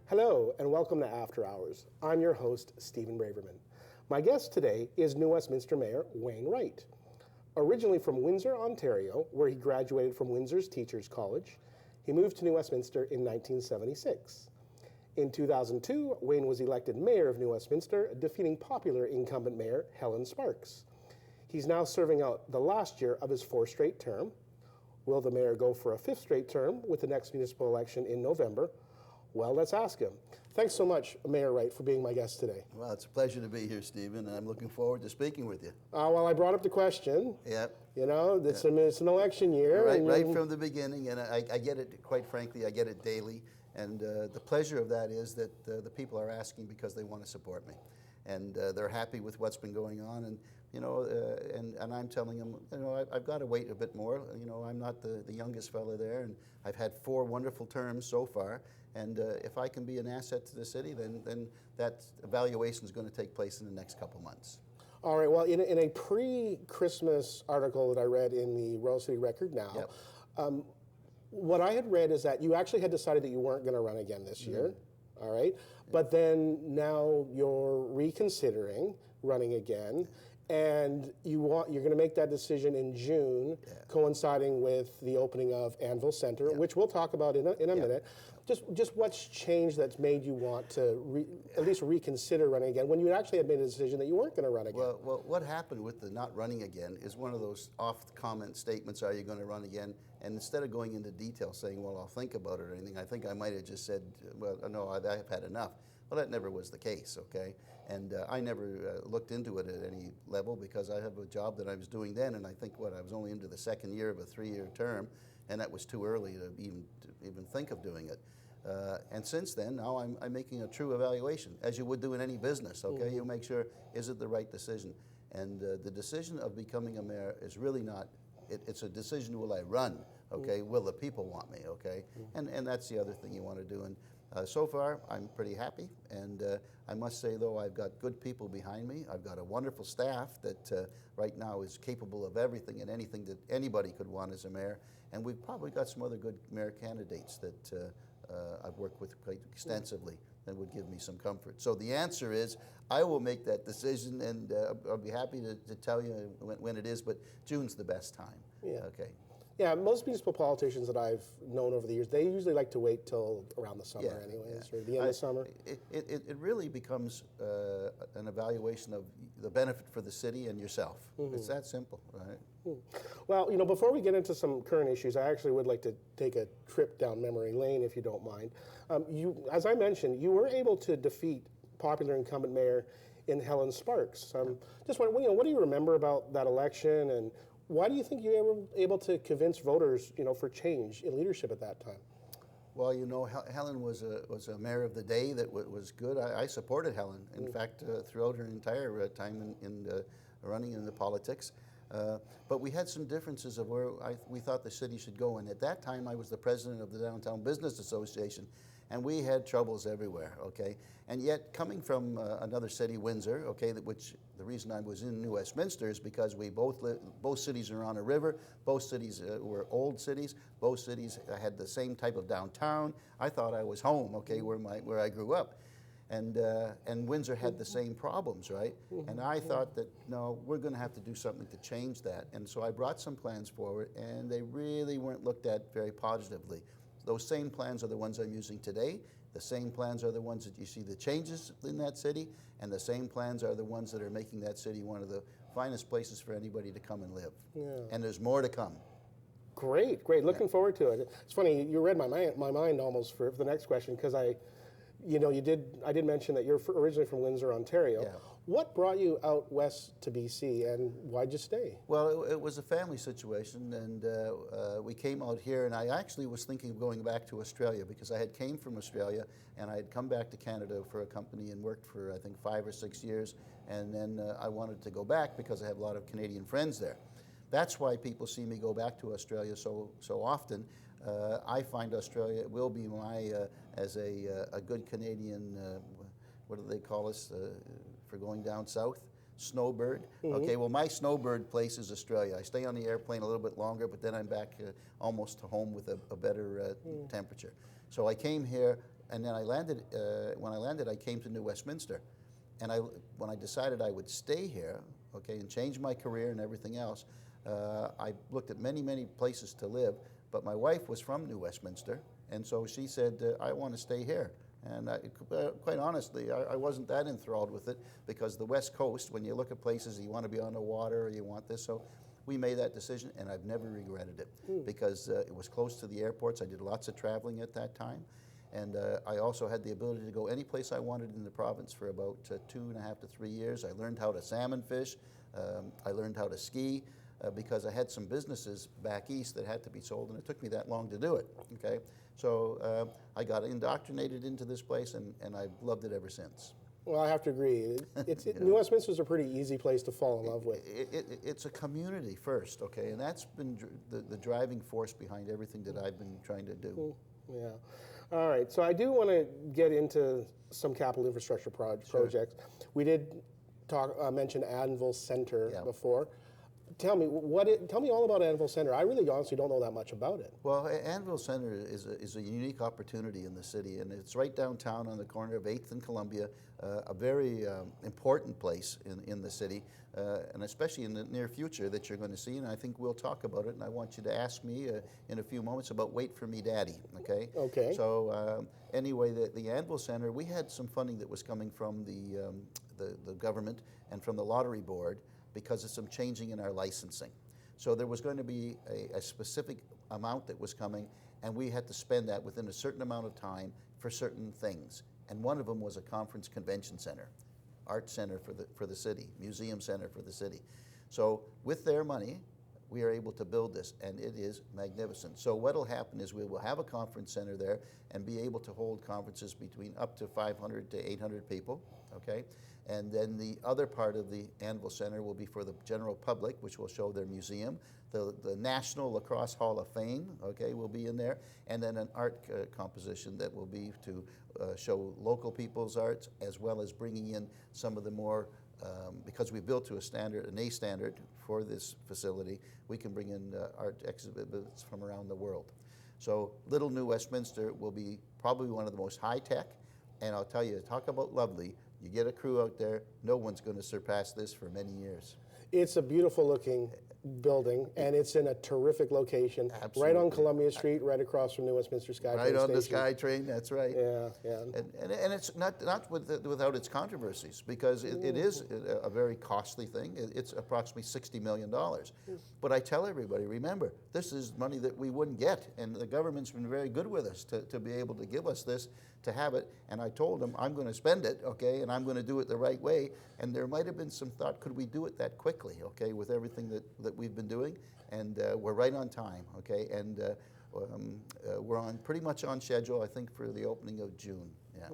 Hello and welcome to After Hours. I'm your host, Stephen Braverman. My guest today is New Westminster Mayor Wayne Wright. Originally from Windsor, Ontario, where he graduated from Windsor's Teachers College, he moved to New Westminster in 1976. In 2002, Wayne was elected mayor of New Westminster, defeating popular incumbent mayor Helen Sparks. He's now serving out the last year of his fourth straight term. Will the mayor go for a fifth straight term with the next municipal election in November? Well, let's ask him. Thanks so much, Mayor Wright, for being my guest today. Well, it's a pleasure to be here, Stephen, and I'm looking forward to speaking with you. Well, I brought up the question. Yep. You know, it's an election year. Right from the beginning, and I get it, quite frankly, I get it daily. And the pleasure of that is that the people are asking because they want to support me. And they're happy with what's been going on. And, you know, and I'm telling them, you know, I've got to wait a bit more. You know, I'm not the youngest fella there, and I've had 4 wonderful terms so far. And if I can be an asset to the city, then that evaluation is going to take place in the next couple months. All right. Well, in a pre-Christmas article that I read in the Royal City Record now, yep. What I had read is that you actually had decided that you weren't going to run again this year. All right. But then now you're reconsidering running again. And you're going to make that decision in June, coinciding with the opening of Anvil Centre, which we'll talk about in a minute. Just what's changed that's made you want to at least reconsider running again when you actually had made a decision that you weren't going to run again? Well, what happened with the not running again is one of those off-comment statements, are you going to run again? And instead of going into detail saying, well, I'll think about it or anything, I think I might have just said, well, no, I've had enough. Well, that never was the case, okay? And I never looked into it at any level because I have a job that I was doing then, and I think I was only into the second year of a 3-year term, and that was too early to even think of doing it. And since then, now I'm making a true evaluation, as you would do in any business, okay? You make sure, is it the right decision? And the decision of becoming a mayor is really not, it's a decision, will I run, okay? Will the people want me, okay? And that's the other thing you want to do. And so far, I'm pretty happy, and I must say, though, I've got good people behind me. I've got a wonderful staff that right now is capable of everything and anything that anybody could want as a mayor, and we've probably got some other good mayor candidates that I've worked with quite extensively that would give me some comfort. So the answer is, I will make that decision, and I'll be happy to tell you when it is, but June's the best time. Yeah. Okay. Yeah, most municipal politicians that I've known over the years, they usually like to wait till around the summer anyways, or the end of summer. It really becomes an evaluation of the benefit for the city and yourself. It's that simple, right? Well, you know, before we get into some current issues, I actually would like to take a trip down memory lane, if you don't mind. As I mentioned, you were able to defeat popular incumbent mayor in Helen Sparks. Just wondering, you know, what do you remember about that election, and why do you think you were able to convince voters, you know, for change in leadership at that time? Well, you know, Helen was a mayor of the day that was good. I supported Helen. In fact, throughout her entire time in running in the politics. But we had some differences of where we thought the city should go. And at that time, I was the president of the Downtown Business Association, and we had troubles everywhere, okay? And yet, coming from another city, Windsor, okay, which the reason I was in New Westminster is because we both cities are on a river, both cities were old cities, both cities had the same type of downtown. I thought I was home, okay, where I grew up. And Windsor had the same problems, right? And I thought that, no, we're going to have to do something to change that. And so I brought some plans forward, and they really weren't looked at very positively. Those same plans are the ones I'm using today. The same plans are the ones that you see the changes in that city, and the same plans are the ones that are making that city one of the finest places for anybody to come and live. Yeah. And there's more to come. Great, great. Looking forward to it. It's funny, you read my mind almost for the next question, because I did mention that you're originally from Windsor, Ontario. Yeah. What brought you out west to BC, and why'd you stay? Well, it was a family situation, and we came out here, and I actually was thinking of going back to Australia because I had came from Australia, and I had come back to Canada for a company and worked for, I think, 5 or 6 years, and then I wanted to go back because I have a lot of Canadian friends there. That's why people see me go back to Australia so often. I find Australia will be my, as a good Canadian, what do they call us for going down south? Snowbird. Okay, well, my snowbird place is Australia. I stay on the airplane a little bit longer, but then I'm back almost to home with a better temperature. So I came here and then I landed. When I landed, I came to New Westminster, and when I decided I would stay here, okay, and change my career and everything else, I looked at many places to live. But my wife was from New Westminster, and so she said, I want to stay here. And quite honestly, I wasn't that enthralled with it, because the West Coast, when you look at places, you want to be on the water or you want this. So we made that decision, and I've never regretted it, because it was close to the airports. I did lots of traveling at that time. And I also had the ability to go any place I wanted in the province for about 2.5 to 3 years. I learned how to salmon fish. I learned how to ski. Because I had some businesses back east that had to be sold, and it took me that long to do it, okay? So I got indoctrinated into this place, and I've loved it ever since. Well, I have to agree. New Westminster's a pretty easy place to fall in love with. It's a community first, okay? And that's been the driving force behind everything that I've been trying to do. Yeah. All right, so I do want to get into some capital infrastructure projects. We did mention Anvil Centre before. Tell me all about Anvil Centre. I really honestly don't know that much about it. Well, Anvil Centre is a unique opportunity in the city, and it's right downtown on the corner of 8th and Columbia, a very important place in the city, and especially in the near future that you're going to see, and I think we'll talk about it, and I want you to ask me in a few moments about Wait for Me Daddy, okay? Okay. So anyway, the Anvil Centre, we had some funding that was coming from the government and from the Lottery Board, because of some changing in our licensing. So there was going to be a specific amount that was coming, and we had to spend that within a certain amount of time for certain things. And one of them was a conference convention center, art center for the city, museum center for the city. So with their money, we are able to build this, and it is magnificent. So what will happen is we will have a conference center there and be able to hold conferences between up to 500 to 800 people, okay? And then the other part of the Anvil Centre will be for the general public, which will show their museum. The National Lacrosse Hall of Fame, okay, will be in there. And then an art composition that will be to show local people's arts, as well as bringing in some of the more, because we built to a standard, an A standard for this facility, we can bring in art exhibits from around the world. So Little New Westminster will be probably one of the most high-tech, and I'll tell you, talk about lovely. You get a crew out there, no one's going to surpass this for many years. It's a beautiful looking building, and it's in a terrific location. Absolutely. Right on Columbia Street, right across from New Westminster Skytrain Right on Station. the Skytrain, that's right. Yeah, yeah. And it's not without its controversies, because it is a very costly thing. It's approximately $60 million. But I tell everybody, remember, this is money that we wouldn't get, and the government's been very good with us to be able to give us this, to have it. And I told them, I'm going to spend it, okay, and I'm going to do it the right way. And there might have been some thought, could we do it that quickly, okay, with everything that we've been doing? And we're right on time, okay, and we're pretty much on schedule, I think, for the opening of June. Yeah.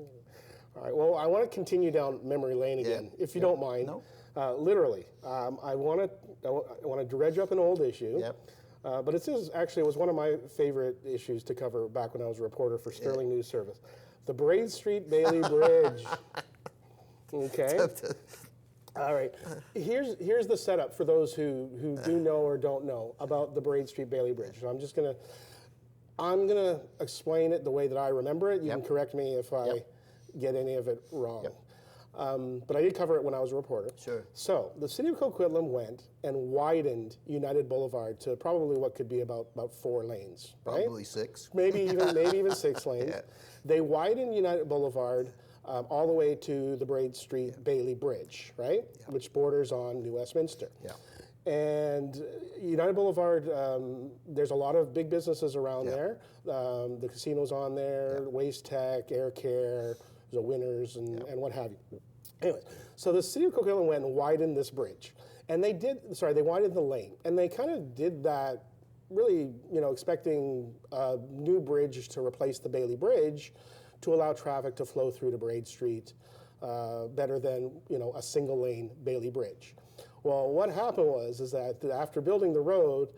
All right. Well, I want to continue down memory lane again, if you don't mind. No. Literally, I want to dredge up an old issue. Yep. But it was one of my favorite issues to cover back when I was a reporter for Sterling News Service, the Braid Street Bailey Bridge. Okay. All right. Here's the setup for those who do know or don't know about the Braid Street Bailey Bridge. So I'm gonna explain it the way that I remember it. You can correct me if I get any of it wrong. But I did cover it when I was a reporter. Sure. So the city of Coquitlam went and widened United Boulevard to probably what could be about 4 lanes, right? Probably 6. Maybe even 6 lanes. Yeah. They widened United Boulevard all the way to the Braid Street Bailey Bridge, right? Yeah. Which borders on New Westminster. Yeah. And United Boulevard, there's a lot of big businesses around there. The casino's on there, Waste Tech, Air Care, the Winners, and what have you. Anyways, so the city of Coquitlam went and widened this bridge. And they widened the lane. And they kind of did that really, expecting a new bridge to replace the Bailey Bridge to allow traffic to flow through to Braid Street better than, a single lane Bailey Bridge. Well, what happened is that after building the road,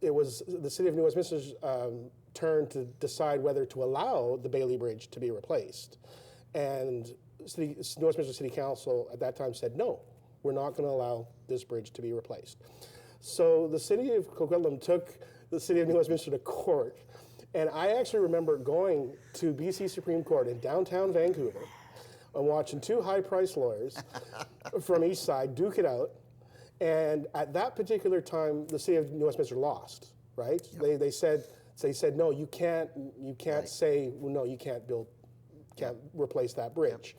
it was the city of New Westminster's turn to decide whether to allow the Bailey Bridge to be replaced. And New Westminster City Council at that time said, no, we're not going to allow this bridge to be replaced. So the city of Coquitlam took the city of New Westminster to court, And I actually remember going to BC Supreme Court in downtown Vancouver and watching two high-priced lawyers from each side duke it out. And at that particular time, the city of New Westminster lost, right? Yep. They said no, you can't Right. say well, no, you can't replace that bridge.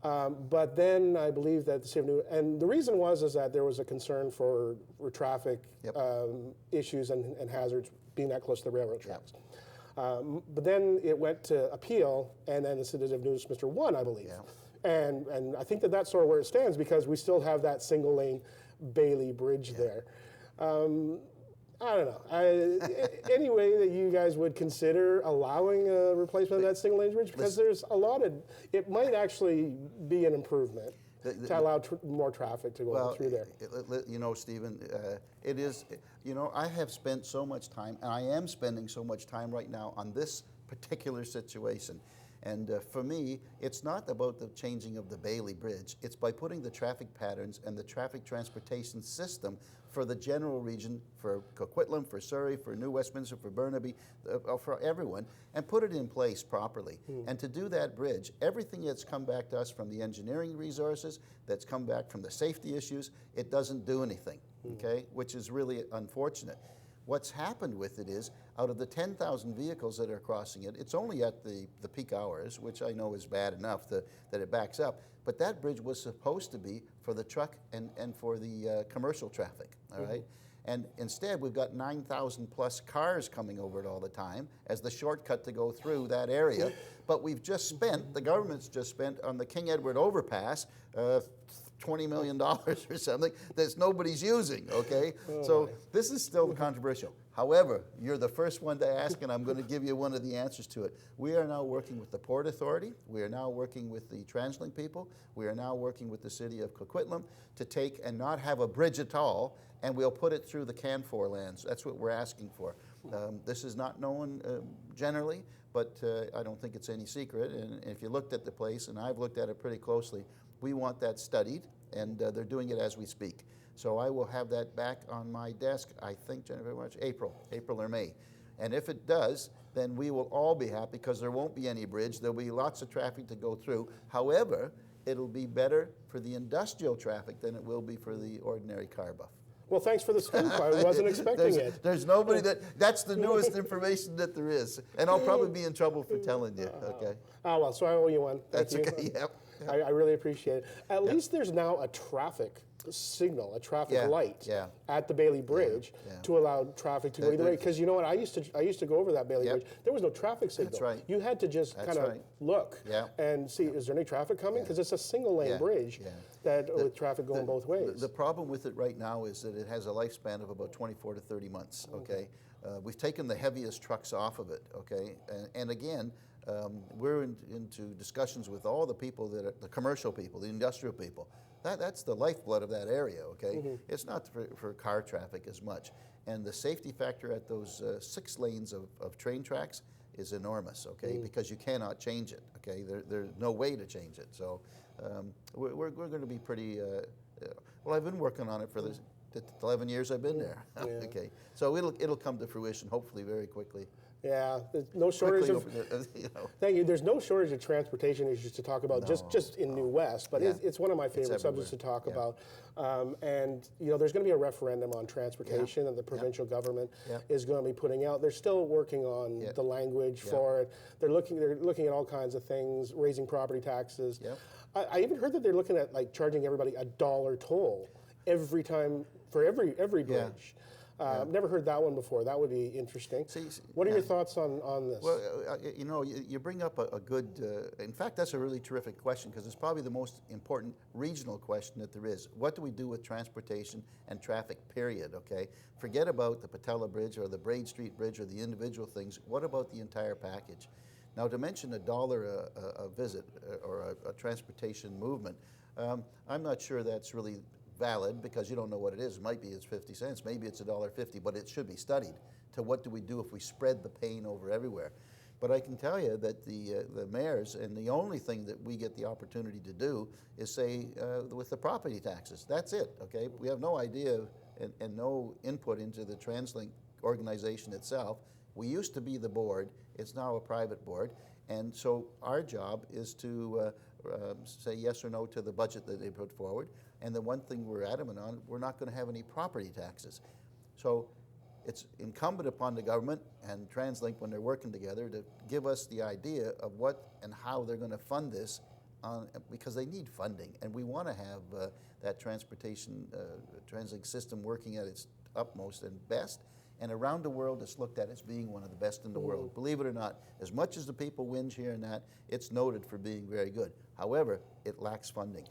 But then I believe that the city of New, and the reason is that there was a concern for traffic issues and hazards being that close to the railroad tracks. But then it went to appeal, and then the city of New Westminster won, I believe. And I think that's sort of where it stands, because we still have that single lane Bailey Bridge there. I don't know. Any way that you guys would consider allowing a replacement of that single lane bridge? Because there's a lot of, it might actually be an improvement to allow more traffic to go through there. You know, Stephen, it is, you know, I have spent so much time, and I am spending so much time right now on this particular situation. And for me, it's not about the changing of the Bailey Bridge. It's by putting the traffic patterns and the traffic transportation system for the general region, for Coquitlam, for Surrey, for New Westminster, for Burnaby, for everyone, and put it in place properly. And to do that bridge, everything that's come back to us from the engineering resources, that's come back from the safety issues, it doesn't do anything, okay? Which is really unfortunate. What's happened with it is, out of the 10,000 vehicles that are crossing it, it's only at the peak hours, which I know is bad enough that it backs up, but that bridge was supposed to be for the truck and for the commercial traffic, all right? And instead, we've got 9,000 plus cars coming over it all the time as the shortcut to go through that area. But we've just spent, the government's just spent on the King Edward overpass, $20 million or something that nobody's using, okay? So this is still controversial. However, you're the first one to ask, and I'm going to give you one of the answers to it. We are now working with the Port Authority. We are now working with the TransLink people. We are now working with the city of Coquitlam to take and not have a bridge at all, and we'll put it through the Canfor lands. That's what we're asking for. This is not known generally, but I don't think it's any secret. And if you looked at the place, and I've looked at it pretty closely, we want that studied, and they're doing it as we speak. So I will have that back on my desk, I think, January, March, April or May. And if it does, then we will all be happy, because there won't be any bridge. There'll be lots of traffic to go through. However, it'll be better for the industrial traffic than it will be for the ordinary car buff. Well, thanks for the scoop. I wasn't expecting it. There's nobody that's the newest information that there is. And I'll probably be in trouble for telling you, okay? Oh, well, so I owe you one. Thank That's you. okay, yep. I really appreciate it. At least there's now a traffic signal, a traffic light at the Bailey Bridge to allow traffic to go either way. Because you know what, I used to go over that Bailey Bridge. There was no traffic signal. That's right. You had to just kind of look and see, is there any traffic coming? Because it's a single lane bridge that with traffic going both ways. The problem with it right now is that it has a lifespan of about 24 to 30 months, okay? We've taken the heaviest trucks off of it, okay? And again, we're into discussions with all the people that are the commercial people, the industrial people. That's the lifeblood of that area, okay? It's not for car traffic as much. And the safety factor at those 6 lanes of train tracks is enormous, okay? Because you cannot change it, okay? There's no way to change it. So we're going to be pretty, well, I've been working on it for the 11 years I've been there, okay? So it'll come to fruition hopefully very quickly. Yeah, there's no shortage of. Thank you. There's no shortage of transportation issues to talk about, just in New West, but it's one of my favorite subjects to talk about. And you know, there's going to be a referendum on transportation that the provincial government is going to be putting out. They're still working on the language for it. They're looking at all kinds of things, raising property taxes. I even heard that they're looking at like charging everybody $1 toll every time for every bridge. I've never heard that one before. That would be interesting. What are your thoughts on this? Well, you know, you bring up a good, in fact, that's a really terrific question, because it's probably the most important regional question that there is. What do we do with transportation and traffic, period, okay? Forget about the Patella Bridge or the Braid Street Bridge or the individual things. What about the entire package? Now, to mention $1 a visit or a transportation movement, I'm not sure that's really valid, because you don't know what it is. It might be it's 50 cents, maybe it's $1.50, but it should be studied to what do we do if we spread the pain over everywhere. But I can tell you that the mayors, and the only thing that we get the opportunity to do is say with the property taxes, that's it, okay? We have no idea and no input into the TransLink organization itself. We used to be the board. It's now a private board. And so our job is to say yes or no to the budget that they put forward. And the one thing we're adamant on, we're not going to have any property taxes. So it's incumbent upon the government and TransLink, when they're working together, to give us the idea of what and how they're going to fund this, because they need funding. And we want to have that transportation TransLink system working at its utmost and best. And around the world, it's looked at as being one of the best in the world. Believe it or not, as much as the people whinge here and that, it's noted for being very good. However, it lacks funding.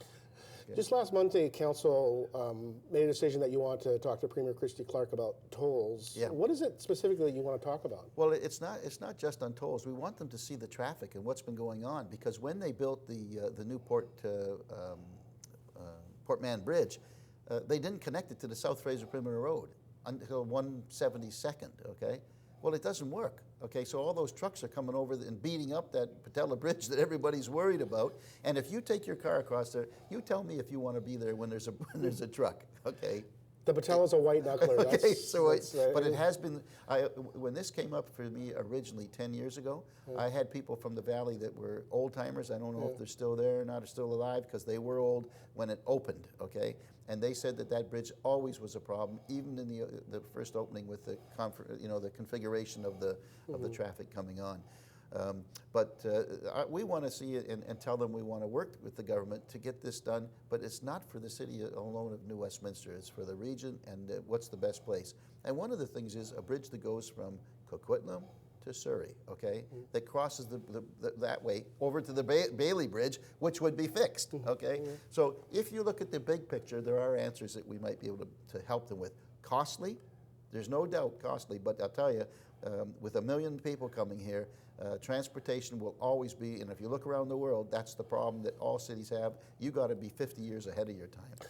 Okay. Just last Monday, Council made a decision that you want to talk to Premier Christy Clark about tolls. Yeah. What is it specifically you want to talk about? Well, it's not just on tolls. We want them to see the traffic and what's been going on, because when they built the new Port Mann Bridge, they didn't connect it to the South Fraser Perimeter Road until 172nd, okay? Well, it doesn't work, okay? So all those trucks are coming over and beating up that Patella Bridge that everybody's worried about. And if you take your car across there, you tell me if you want to be there when there's a truck, okay? The Patella's a white knuckler. Okay, but it has been, when this came up for me originally 10 years ago, I had people from the valley that were old timers. I don't know if they're still there or not, or still alive, because they were old when it opened, okay? And they said that bridge always was a problem, even in the first opening with the the configuration of the traffic coming on. We want to see it and tell them we want to work with the government to get this done, but it's not for the city alone of New Westminster. It's for the region and what's the best place. And one of the things is a bridge that goes from Coquitlam to Surrey, okay, that crosses that way over to the Bailey Bridge, which would be fixed, okay? So if you look at the big picture, there are answers that we might be able to help them with. Costly, there's no doubt costly, but I'll tell you, with 1 million people coming here, transportation will always be, and if you look around the world, that's the problem that all cities have. You got to be 50 years ahead of your time.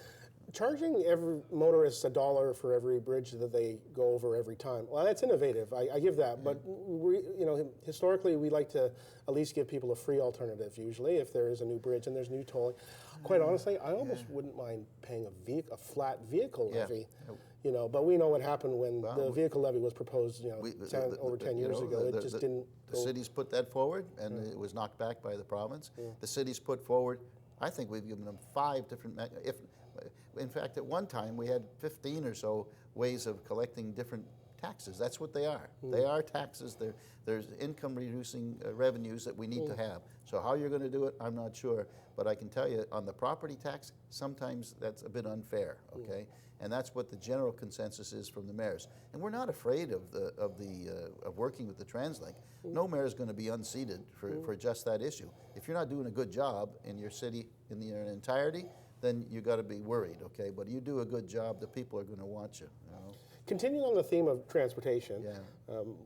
Charging every motorist $1 for every bridge that they go over every time. Well, that's innovative. I give that, but historically we like to at least give people a free alternative. Usually, if there is a new bridge and there's new tolling, quite honestly, I almost wouldn't mind paying a flat vehicle levy. But we know what happened when the vehicle levy was proposed. Over 10 years ago, it just didn't. The cities put that forward, and it was knocked back by the province. The cities put forward. I think we've given them 5 different. In fact, at one time we had 15 or so ways of collecting different taxes. That's what they are. They are taxes. There's income-reducing revenues that we need to have. So how you're going to do it, I'm not sure. But I can tell you, on the property tax, sometimes that's a bit unfair. Okay, and that's what the general consensus is from the mayors. And we're not afraid of working with the TransLink. No mayor is going to be unseated for just that issue. If you're not doing a good job in your city in their entirety, then you got to be worried, okay? But you do a good job, the people are going to want you. Continuing on the theme of transportation,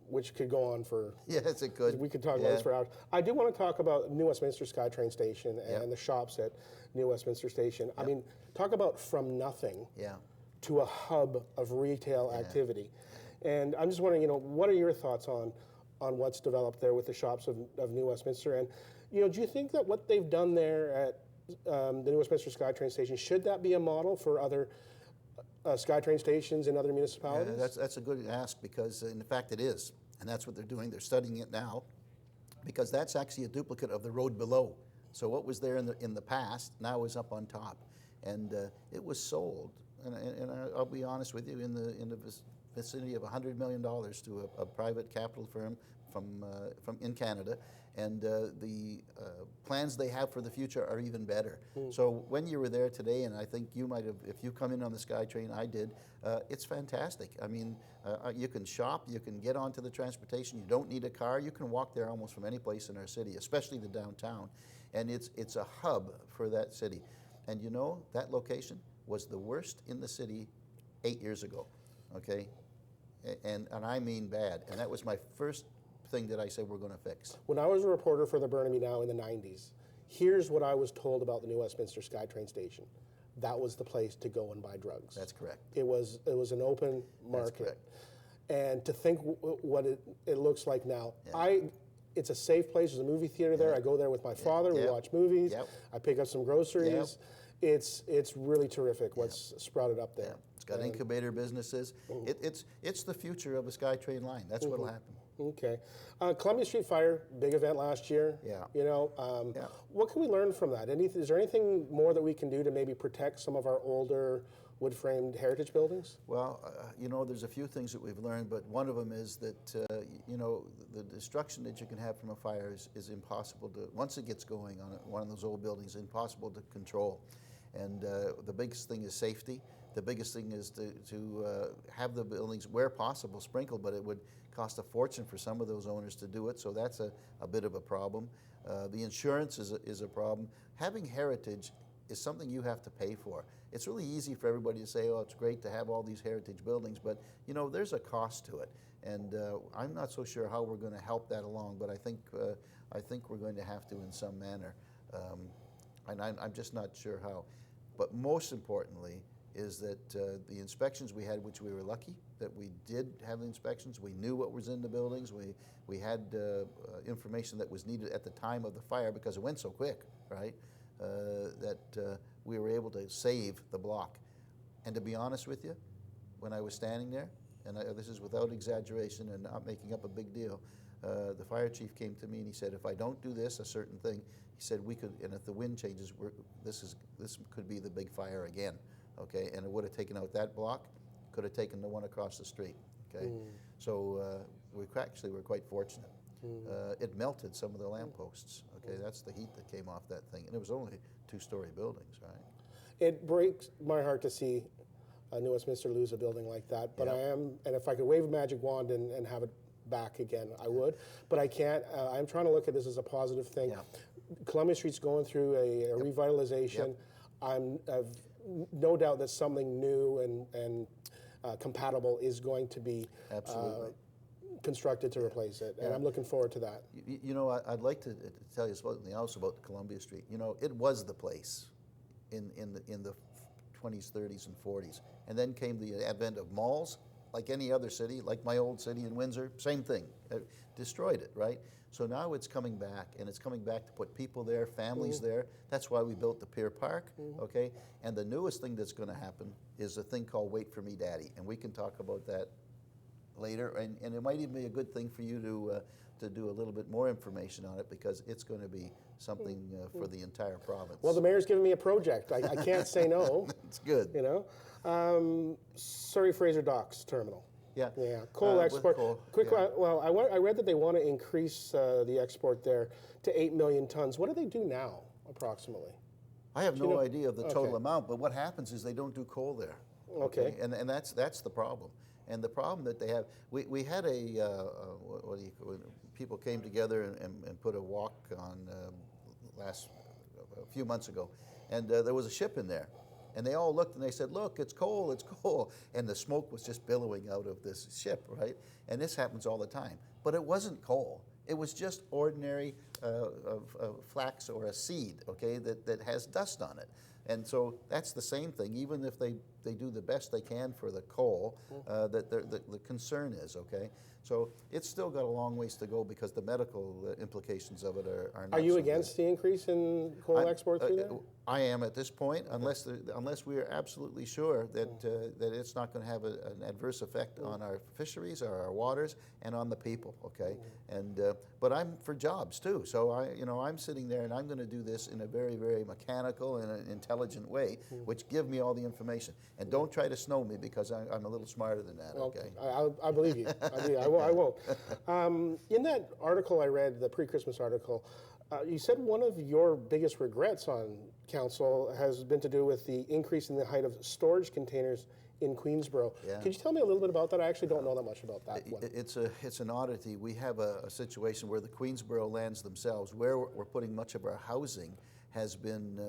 which could go on for... Yes, it could. We could talk about this for hours. I do want to talk about New Westminster Skytrain Station and the shops at New Westminster Station. I mean, talk about from nothing to a hub of retail activity. And I'm just wondering, what are your thoughts on what's developed there with the shops of New Westminster? And, do you think that what they've done there at the New Westminster Skytrain Station, should that be a model for other Skytrain stations in other municipalities? Yeah, that's a good ask, because in fact it is, and that's what they're doing. They're studying it now, because that's actually a duplicate of the road below. So what was there in the past now is up on top, and it was sold. And I'll be honest with you, in the vicinity of $100 million to a private capital firm from in Canada. And the plans they have for the future are even better. So when you were there today, and I think you might have, if you come in on the SkyTrain, I did, it's fantastic. I mean, you can shop, you can get onto the transportation, you don't need a car, you can walk there almost from any place in our city, especially the downtown. And it's a hub for that city. And that location was the worst in the city 8 years ago, okay? And I mean bad. And that was my first thing that I said we're going to fix. When I was a reporter for the Burnaby Now in the 90s, here's what I was told about the New Westminster Skytrain Station. That was the place to go and buy drugs. That's correct. It was an open market. That's correct. And to think what it looks like now, it's a safe place. There's a movie theater there. I go there with my father. We watch movies. I pick up some groceries. It's really terrific what's sprouted up there. It's got incubator businesses. It's the future of a SkyTrain line. That's what'll happen. Okay. Columbia Street Fire, big event last year. Yeah. You know, Yeah. what can we learn from that? Is there anything more that we can do to maybe protect some of our older wood-framed heritage buildings? Well, you know, there's a few things that we've learned, but one of them is that, you know, the destruction that you can have from a fire is impossible to, once it gets going on one of those old buildings, impossible to control. And the biggest thing is safety. The biggest thing is to have the buildings, where possible, sprinkled, but it would cost a fortune for some of those owners to do it, so that's a bit of a problem. The insurance is a problem. Having heritage is something you have to pay for. It's really easy for everybody to say, oh, it's great to have all these heritage buildings, but you know, there's a cost to it. And I'm not so sure how we're going to help that along, but I think we're going to have to in some manner. And I'm just not sure how. But most importantly is that the inspections we had, which we were lucky that we did have the inspections, we knew what was in the buildings, we had information that was needed at the time of the fire because it went so quick, right? That we were able to save the block. And to be honest with you, when I was standing there, and this is without exaggeration and not making up a big deal, the fire chief came to me and he said, if I don't do this, a certain thing, he said we could, and if the wind changes, this could be the big fire again, okay? And it would have taken out that block, could have taken the one across the street, okay? So we actually were quite fortunate. It melted some of the lampposts, okay? That's the heat that came off that thing, and it was only two-story buildings, right? It breaks my heart to see New Westminster lose a building like that, but Yeah. and if I could wave a magic wand and have it back again, I would, but I can't. I'm trying to look at this as a positive thing. Yeah. Columbia Street's going through a revitalization. I've no doubt that something new and compatible is going to be Absolutely. constructed to replace it, and I'm looking forward to that. You know, I'd like to tell you something else about Columbia Street. You know, it was the place in the 20s, 30s, and 40s. And then came the advent of malls, like any other city, like my old city in Windsor, same thing, destroyed it, right? So now it's coming back, and it's coming back to put people there, families there. That's why we built the Pier Park, okay? And the newest thing that's going to happen is a thing called Wait For Me Daddy, and we can talk about that later, and it might even be a good thing for you to do a little bit more information on it, because it's going to be something for the entire province. Well, the mayor's giving me a project. I can't say no. It's good. You know, Surrey Fraser Docks Terminal. Yeah. Yeah, coal export. coal, Quick, yeah. well, I read that they want to increase the export there to 8 million tons. What do they do now, approximately? I have no know? idea of the total Okay. amount, but what happens is they don't do coal there. Okay. And that's the problem. And the problem that they have, we had what do you call it? People came together and put a walk on a few months ago, and there was a ship in there. And they all looked and they said, look, it's coal, it's coal. And the smoke was just billowing out of this ship, right? And this happens all the time. But it wasn't coal. It was just ordinary flax or a seed, okay, that has dust on it. And so that's the same thing. Even if they do the best they can for the coal, the concern is, okay? So it's still got a long ways to go, because the medical implications of it are not Are you so against the increase in coal export through there? I am at this point, unless we are absolutely sure that that it's not going to have an adverse effect on our fisheries or our waters and on the people. Okay, and but I'm for jobs too. So I'm sitting there and I'm going to do this in a very, very mechanical and an intelligent way, which give me all the information. And don't try to snow me, because I'm a little smarter than that. Okay. I believe you. I won't. In that article I read, the pre-Christmas article, you said one of your biggest regrets on council has been to do with the increase in the height of storage containers in Queensborough. Yeah. Could you tell me a little bit about that? I actually don't know that much about that one. It's an oddity. We have a situation where the Queensborough lands themselves, where we're putting much of our housing, has been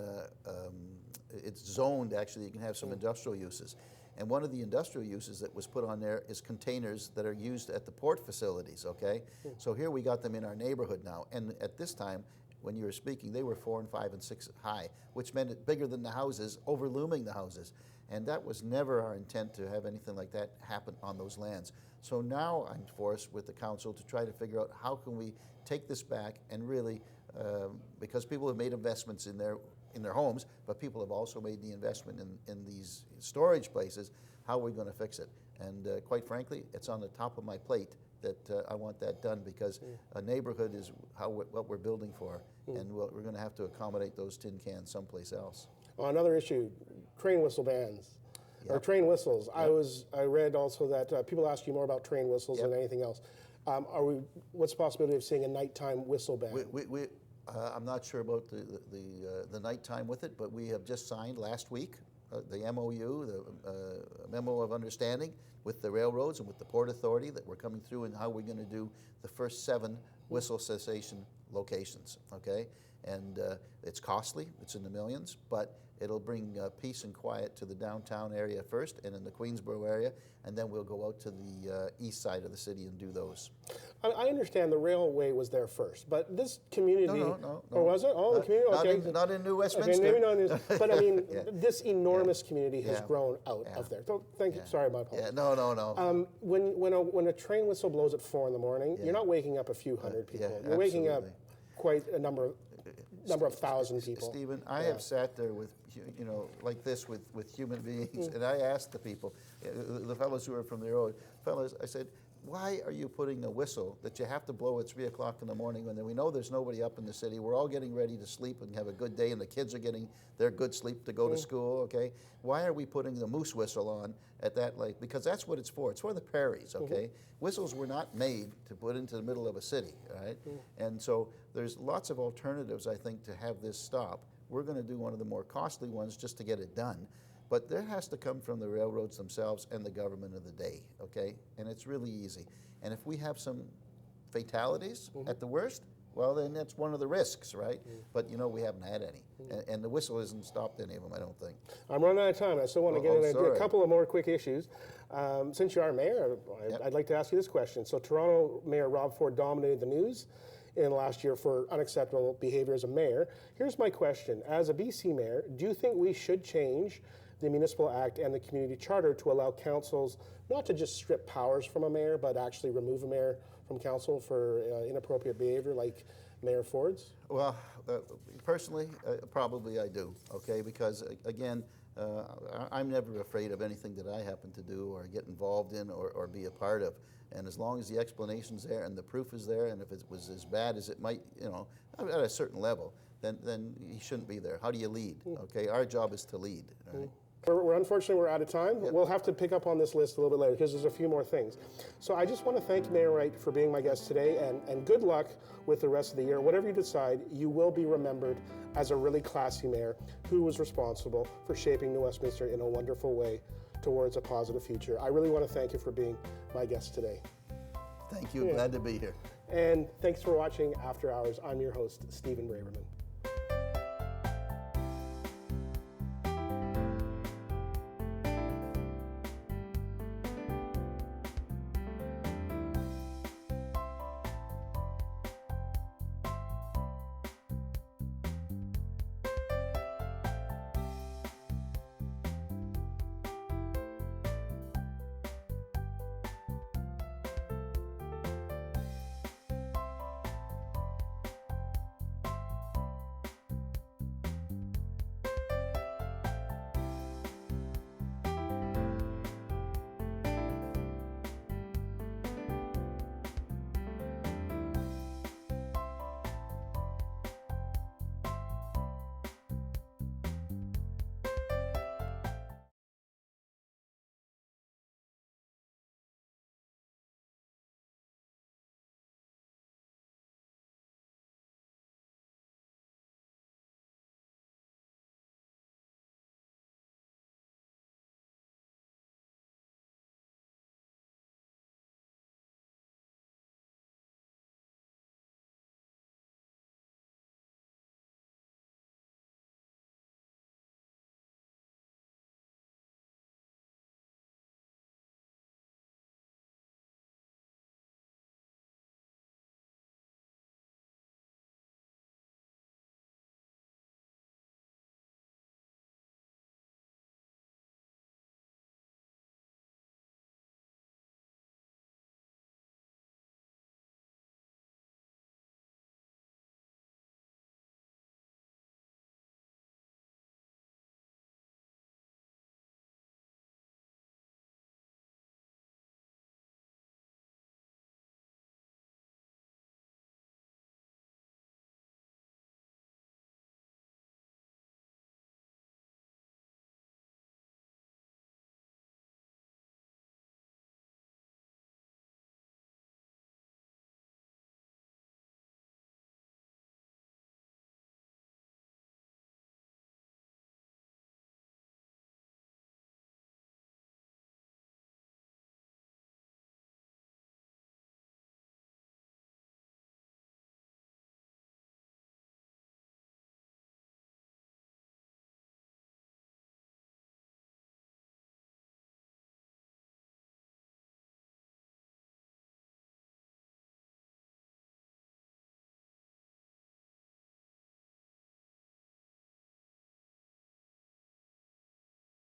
it's zoned. Actually, you can have some industrial uses. And one of the industrial uses that was put on there is containers that are used at the port facilities, okay? So here we got them in our neighborhood now. And at this time, when you were speaking, they were 4 and 5 and 6 high, which meant it bigger than the houses, overlooming the houses. And that was never our intent, to have anything like that happen on those lands. So now I'm forced with the council to try to figure out how can we take this back and really, because people have made investments in their homes, but people have also made the investment in these storage places. How are we going to fix it? And quite frankly, it's on the top of my plate that I want that done, because a neighborhood is what we're building for, and we're going to have to accommodate those tin cans someplace else. Another issue, train whistle bans. Or train whistles. I read also that people ask you more about train whistles than anything else. What's the possibility of seeing a nighttime whistle ban? I'm not sure about the nighttime with it, but we have just signed last week the MOU, the Memo of Understanding with the railroads and with the Port Authority, that we're coming through and how we're going to do the first 7 whistle cessation locations, okay? And it's costly, it's in the millions, but it'll bring peace and quiet to the downtown area first, and in the Queensboro area, and then we'll go out to the east side of the city and do those. I understand the railway was there first, but this community... No. Or was it? Oh, the community? Okay. Not in New Westminster. Okay, maybe not in but I mean, this enormous community has grown out of there. So, thank you. Sorry about that. No. When a train whistle blows at 4 in the morning, you're not waking up a few hundred people. You're waking up quite a number of thousand people. Stephen, I have sat there with, like this with human beings, and I asked the people, the fellows who are from the road, I said, why are you putting a whistle that you have to blow at 3 o'clock in the morning when we know there's nobody up in the city? We're all getting ready to sleep and have a good day, and the kids are getting their good sleep to go to school, okay? Why are we putting the moose whistle on at that late? Because that's what it's for. It's for the prairies, okay? Whistles were not made to put into the middle of a city, right? And so there's lots of alternatives, I think, to have this stop. We're going to do one of the more costly ones just to get it done. But there has to come from the railroads themselves and the government of the day, okay? And it's really easy. And if we have some fatalities at the worst, well, then that's one of the risks, right? But, we haven't had any. And the whistle hasn't stopped any of them, I don't think. I'm running out of time. I still want to get into a couple of more quick issues. Since you are mayor, I'd like to ask you this question. So Toronto Mayor Rob Ford dominated the news in last year for unacceptable behavior as a mayor. Here's my question. As a BC mayor, do you think we should change the Municipal Act and the Community Charter to allow councils not to just strip powers from a mayor, but actually remove a mayor from council for inappropriate behavior like Mayor Ford's? Well, personally, probably I do, okay? Because, again, I'm never afraid of anything that I happen to do or get involved in or be a part of. And as long as the explanation's there and the proof is there, and if it was as bad as it might, at a certain level, then he shouldn't be there. How do you lead? Okay, our job is to lead, right? Unfortunately, we're out of time. We'll have to pick up on this list a little bit later because there's a few more things. So I just want to thank Mayor Wright for being my guest today, and good luck with the rest of the year. Whatever you decide, you will be remembered as a really classy mayor who was responsible for shaping New Westminster in a wonderful way towards a positive future. I really want to thank you for being my guest today. Thank you. Glad to be here. And thanks for watching After Hours. I'm your host, Stephen Braverman.